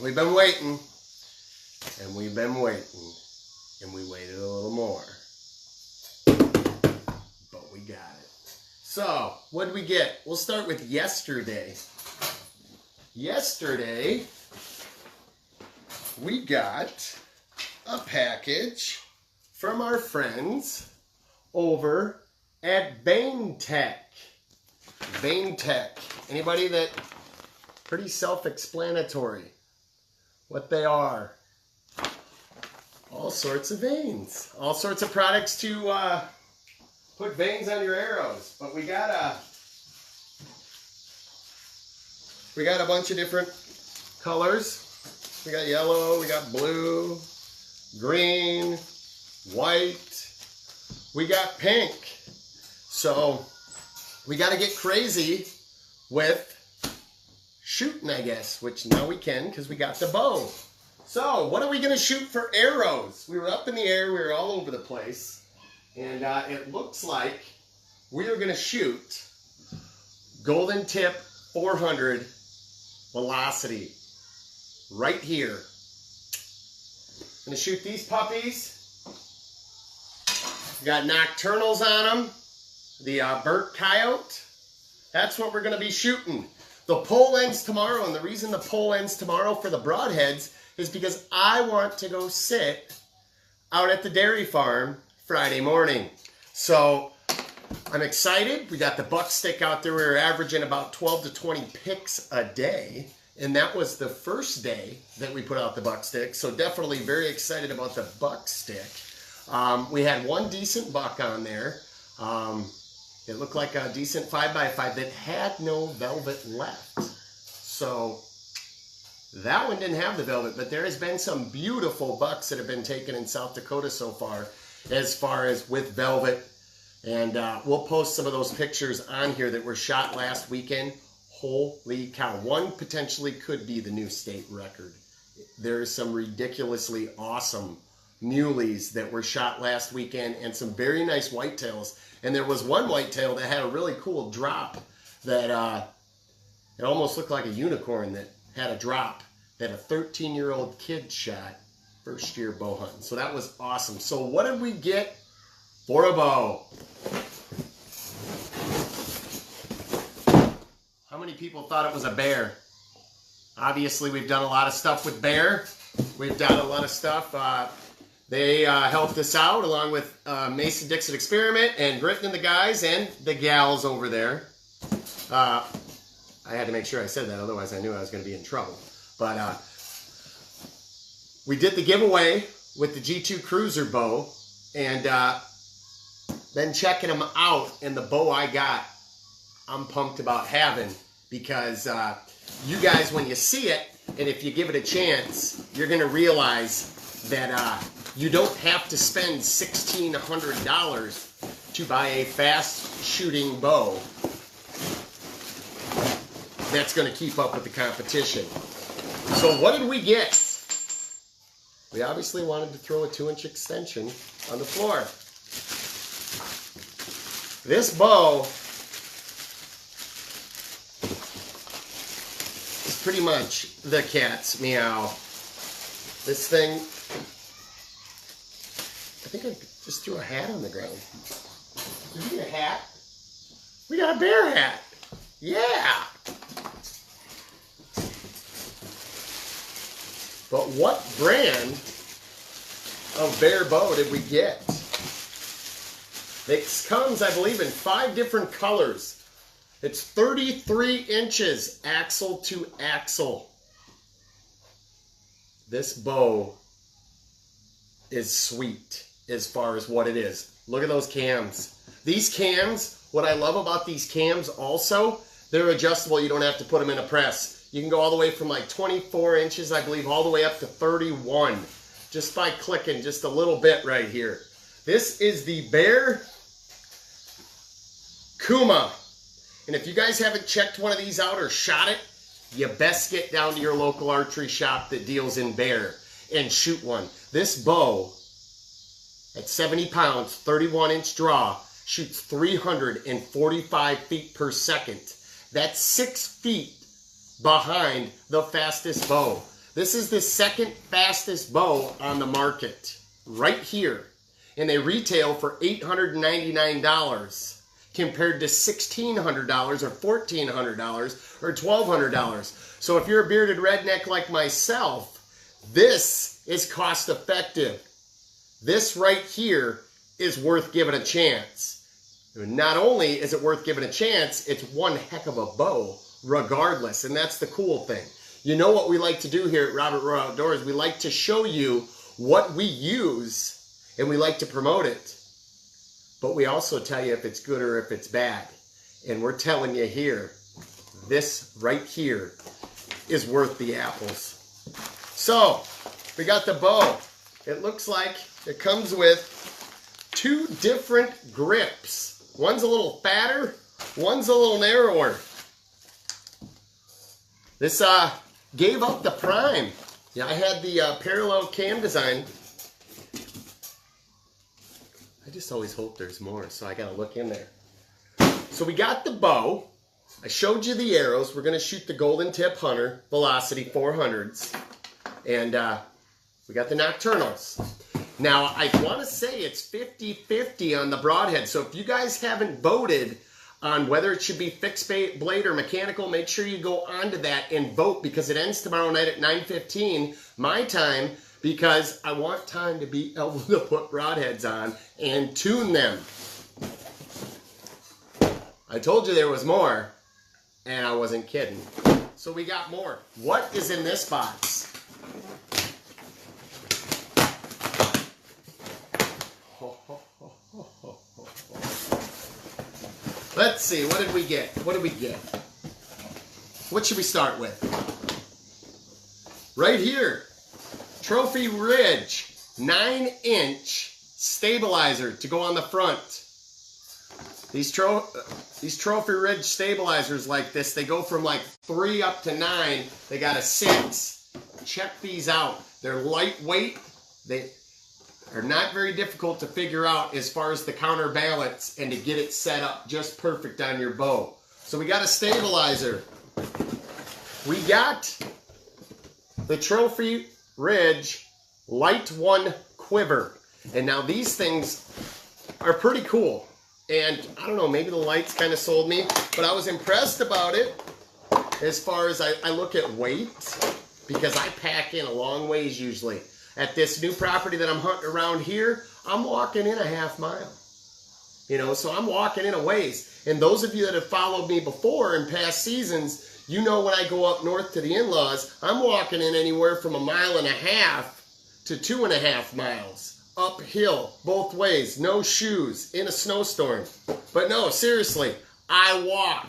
we've been waiting, and we've been waiting, and we waited a little more. But we got it. So, what did we get? We'll start with yesterday. Yesterday, we got a package from our friends over at Vane. Vane. Anybody that, pretty self-explanatory what they are. All sorts of vanes. All sorts of products to put vanes on your arrows. But we got a bunch of different colors. We got yellow, we got blue, green, white, we got pink. So we got to get crazy with shooting, I guess, which now we can because we got the bow. So what are we going to shoot for arrows? We were up in the air, we were all over the place, and it looks like we are going to shoot golden tip 400 velocity right here. I'm going to shoot these puppies. We got nocturnals on them. The burnt coyote. That's what we're going to be shooting. The poll ends tomorrow, and the reason the poll ends tomorrow for the broadheads is because I want to go sit out at the dairy farm Friday morning. So I'm excited. We got the buck stick out there. We were averaging about 12 to 20 picks a day. And that was the first day that we put out the buck stick. So definitely very excited about the buck stick. We had one decent buck on there. It looked like a decent 5x5 that had no velvet left. So that one didn't have the velvet, but there has been some beautiful bucks that have been taken in South Dakota so far as with velvet. And we'll post some of those pictures on here that were shot last weekend. Holy cow. One potentially could be the new state record. There's some ridiculously awesome muleys that were shot last weekend and some very nice whitetails. And there was one whitetail that had a really cool drop that it almost looked like a unicorn that had a drop that a 13-year-old kid shot first year bow hunting. So that was awesome. So what did we get for a bow? How many people thought it was a bear? Obviously, we've done a lot of stuff with bear. We've done a lot of stuff. They helped us out along with Mason-Dixon Experiment and Britton and the guys and the gals over there. I had to make sure I said that, otherwise I knew I was going to be in trouble. But we did the giveaway with the G2 Cruiser bow, and then checking them out, and the bow I got, I'm pumped about having, because you guys, when you see it, and if you give it a chance, you're going to realize that you don't have to spend $1,600 to buy a fast shooting bow that's going to keep up with the competition. So what did we get? We obviously wanted to throw a 2-inch extension on the floor. This bow is pretty much the cat's meow. This thing, I think I just threw a hat on the ground. Did we get a hat? We got a bear hat. Yeah. But what brand of bear bow did we get? It comes, I believe, in 5 different colors. It's 33 inches axle to axle. This bow is sweet as far as what it is. Look at those cams. These cams, what I love about these cams also, they're adjustable. You don't have to put them in a press. You can go all the way from like 24 inches, I believe, all the way up to 31, just by clicking just a little bit right here. This is the Bear Kuma. And if you guys haven't checked one of these out or shot it, you best get down to your local archery shop that deals in bear and shoot one. This bow, at 70 pounds, 31-inch draw, shoots 345 feet per second. That's 6 feet behind the fastest bow. This is the second fastest bow on the market, right here. And they retail for $899 compared to $1,600 or $1,400 or $1,200. So if you're a bearded redneck like myself, this is cost effective. This right here is worth giving a chance. Not only is it worth giving a chance, it's one heck of a bow regardless. And that's the cool thing. You know what we like to do here at Robert Roy Outdoors? We like to show you what we use and we like to promote it. But we also tell you if it's good or if it's bad. And we're telling you here, this right here is worth the apples. So, we got the bow. It looks like it comes with 2 different grips. One's a little fatter, one's a little narrower. This gave up the prime. Yeah, I had the parallel cam design. I just always hope there's more, so I gotta look in there. So we got the bow. I showed you the arrows. We're gonna shoot the Golden Tip Hunter Velocity 400s. And we got the Nocturnals. Now, I want to say it's 50-50 on the broadhead. So if you guys haven't voted on whether it should be fixed blade or mechanical, make sure you go onto that and vote because it ends tomorrow night at 9:15 my time because I want time to be able to put broadheads on and tune them. I told you there was more, and I wasn't kidding. So we got more. What is in this box? Let's see, what did we get? What did we get? What should we start with? Right here, Trophy Ridge 9-inch stabilizer to go on the front. These Trophy Ridge stabilizers like this, they go from like 3 up to 9. They got a 6. Check these out. They're lightweight. They are not very difficult to figure out as far as the counterbalance and to get it set up just perfect on your bow. So we got a stabilizer. We got the Trophy Ridge Light 1 quiver. And now these things are pretty cool. And I don't know, maybe the lights kind of sold me, but I was impressed about it as far as I look at weight because I pack in a long ways usually. At this new property that I'm hunting around here, I'm walking in a half mile. You know, so I'm walking in a ways. And those of you that have followed me before in past seasons, you know when I go up north to the in-laws, I'm walking in anywhere from 1.5 miles to 2.5 miles. Uphill, both ways, no shoes, in a snowstorm. But no, seriously, I walk.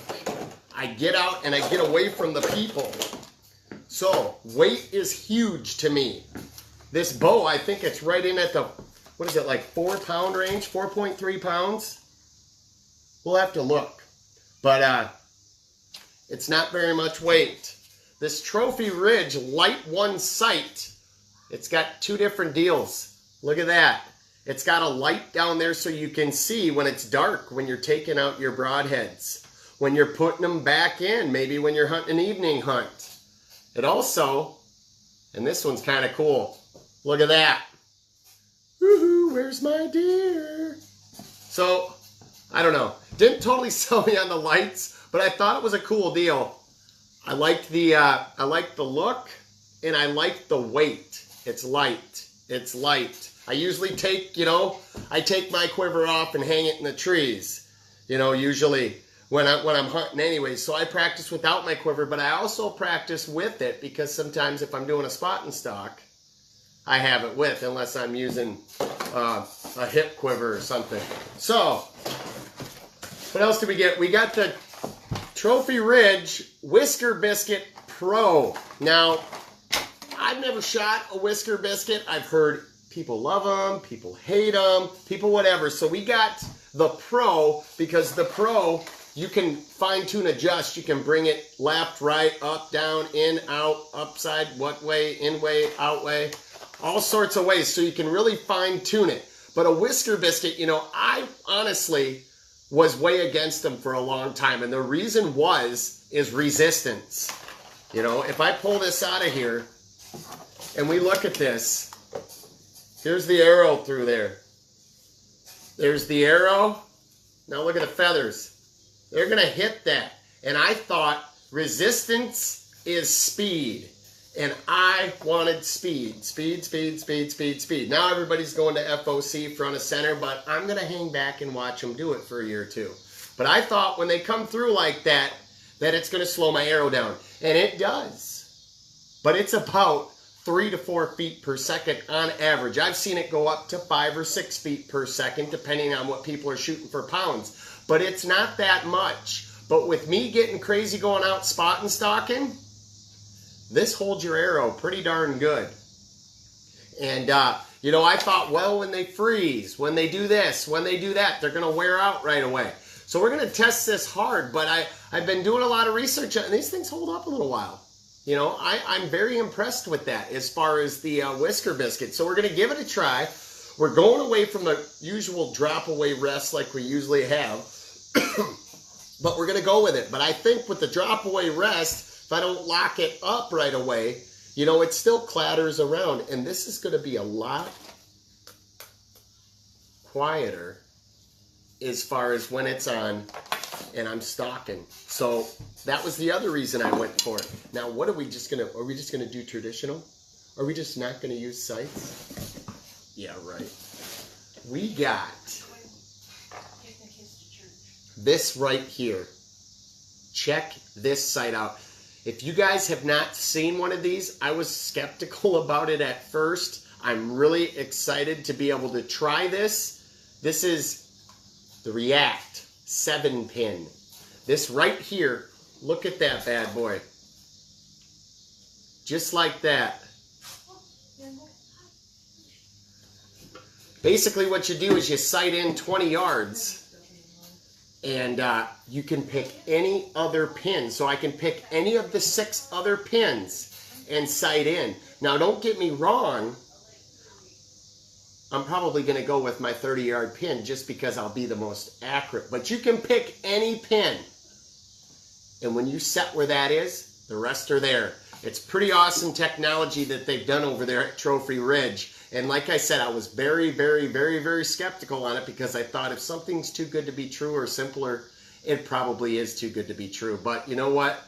I get out and I get away from the people. So, weight is huge to me. This bow, I think it's right in at the, what is it, like 4-pound range? 4.3 pounds? We'll have to look. But it's not very much weight. This Trophy Ridge Light 1 sight, it's got 2 different deals. Look at that. It's got a light down there so you can see when it's dark, when you're taking out your broadheads. When you're putting them back in, maybe when you're hunting an evening hunt. It also, and this one's kind of cool. Look at that. Woohoo, where's my deer? So, I don't know. Didn't totally sell me on the lights, but I thought it was a cool deal. I liked the look, and I liked the weight. It's light. It's light. I usually take, I take my quiver off and hang it in the trees, usually when I'm hunting anyway. So I practice without my quiver, but I also practice with it because sometimes if I'm doing a spot and stock, I have it with, unless I'm using a hip quiver or something. So, what else did we get? We got the Trophy Ridge Whisker Biscuit Pro. Now, I've never shot a whisker biscuit. I've heard people love them, people hate them, people whatever. So we got the Pro because the Pro, you can fine-tune adjust. You can bring it left, right, up, down, in, out, upside, what way, in way, out way, all sorts of ways. So you can really fine-tune it. But a whisker biscuit, I honestly was way against them for a long time. And the reason is resistance. If I pull this out of here, and we look at this, here's the arrow through there. There's the arrow. Now look at the feathers. They're going to hit that. And I thought resistance is speed. And I wanted speed. Speed, speed, speed, speed, speed. Now everybody's going to FOC, front of center, but I'm going to hang back and watch them do it for a year or two. But I thought when they come through like that, that it's going to slow my arrow down. And it does. But it's about 3 to 4 feet per second on average. I've seen it go up to 5 or 6 feet per second, depending on what people are shooting for pounds. But it's not that much. But with me getting crazy going out spot and stalking, this holds your arrow pretty darn good. And, you know, I thought, well, when they freeze, when they do this, when they do that, they're going to wear out right away. So we're going to test this hard, but I've been doing a lot of research, and these things hold up a little while. You know, I'm very impressed with that as far as the whisker biscuit. So we're going to give it a try. We're going away from the usual drop-away rest like we usually have, but we're going to go with it. But I think with the drop-away rest, if I don't lock it up right away, you know, it still clatters around. And this is going to be a lot quieter as far as when it's on and I'm stalking. So that was the other reason I went for it. Now, what are we just going to do traditional? Are we just not going to use sights? Yeah, right. We got this right here. Check this sight out. If you guys have not seen one of these, I was skeptical about it at first. I'm really excited to be able to try this. This is the React 7-pin. This right here, look at that bad boy. Just like that. Basically what you do is you sight in 20 yards. And you can pick any other pin. So I can pick any of the 6 other pins and sight in. Now don't get me wrong. I'm probably going to go with my 30-yard pin just because I'll be the most accurate. But you can pick any pin. And when you set where that is, the rest are there. It's pretty awesome technology that they've done over there at Trophy Ridge. And like I said, I was very, very, very, very skeptical on it because I thought if something's too good to be true or simpler, it probably is too good to be true. But you know what?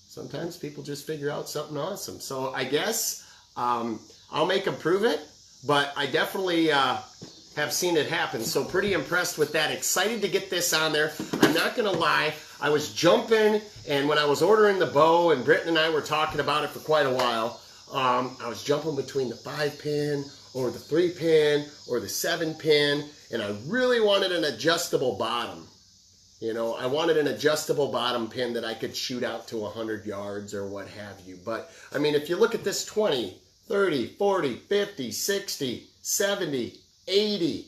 Sometimes people just figure out something awesome. So I guess I'll make them prove it, but I definitely have seen it happen. So pretty impressed with that. Excited to get this on there. I'm not going to lie. I was jumping, and when I was ordering the bow, and Britton and I were talking about it for quite a while, I was jumping between the 5-pin or the 3-pin or the 7-pin, and I really wanted an adjustable bottom. You know, I wanted an adjustable bottom pin that I could shoot out to 100 yards or what have you. But, I mean, if you look at this 20, 30, 40, 50, 60, 70, 80,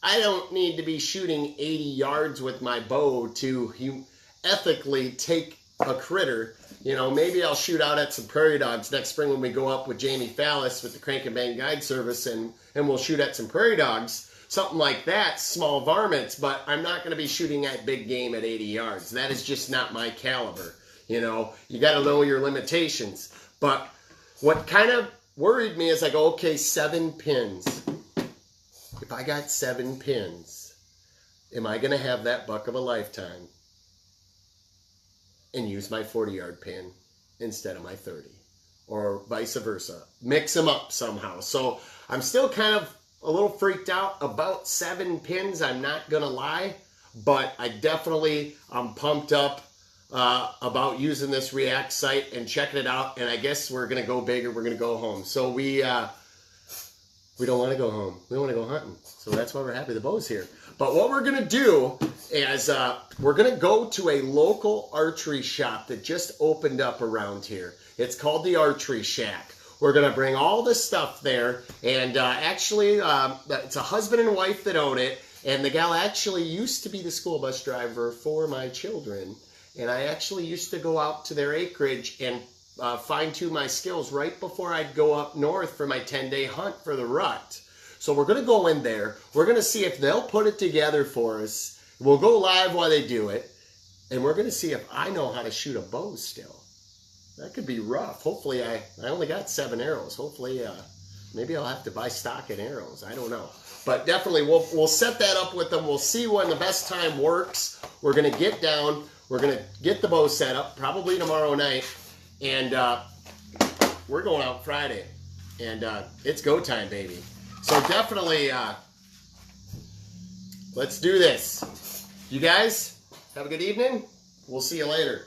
I don't need to be shooting 80 yards with my bow to ethically take a critter. You know, maybe I'll shoot out at some prairie dogs next spring when we go up with Jamie Fallis with the Crank and Bang Guide Service, and we'll shoot at some prairie dogs, something like that, small varmints, but I'm not going to be shooting at big game at 80 yards. That is just not my caliber. You know, you got to know your limitations. But what kind of worried me is I go, okay, 7 pins. If I got 7 pins, am I going to have that buck of a lifetime and use my 40-yard pin instead of my 30, or vice versa? Mix them up somehow. So I'm still kind of a little freaked out about 7 pins, I'm not gonna lie, but I definitely am pumped up about using this React sight and checking it out. And I guess we're gonna go big or we're gonna go home. So we don't want to go home. We want to go hunting. So that's why we're happy the bow's here. But what we're going to do is we're going to go to a local archery shop that just opened up around here. It's called the Archery Shack. We're going to bring all the stuff there. And actually, it's a husband and wife that own it. And the gal actually used to be the school bus driver for my children. And I actually used to go out to their acreage and fine-tune my skills right before I'd go up north for my 10-day hunt for the rut. So we're going to go in there. We're going to see if they'll put it together for us. We'll go live while they do it. And we're going to see if I know how to shoot a bow still. That could be rough. Hopefully, I only got 7 arrows. Hopefully, maybe I'll have to buy stock in arrows. I don't know. But definitely, we'll set that up with them. We'll see when the best time works. We're going to get down. We're going to get the bow set up, probably tomorrow night. And we're going out Friday. And it's go time, baby. So definitely, let's do this. You guys, have a good evening. We'll see you later.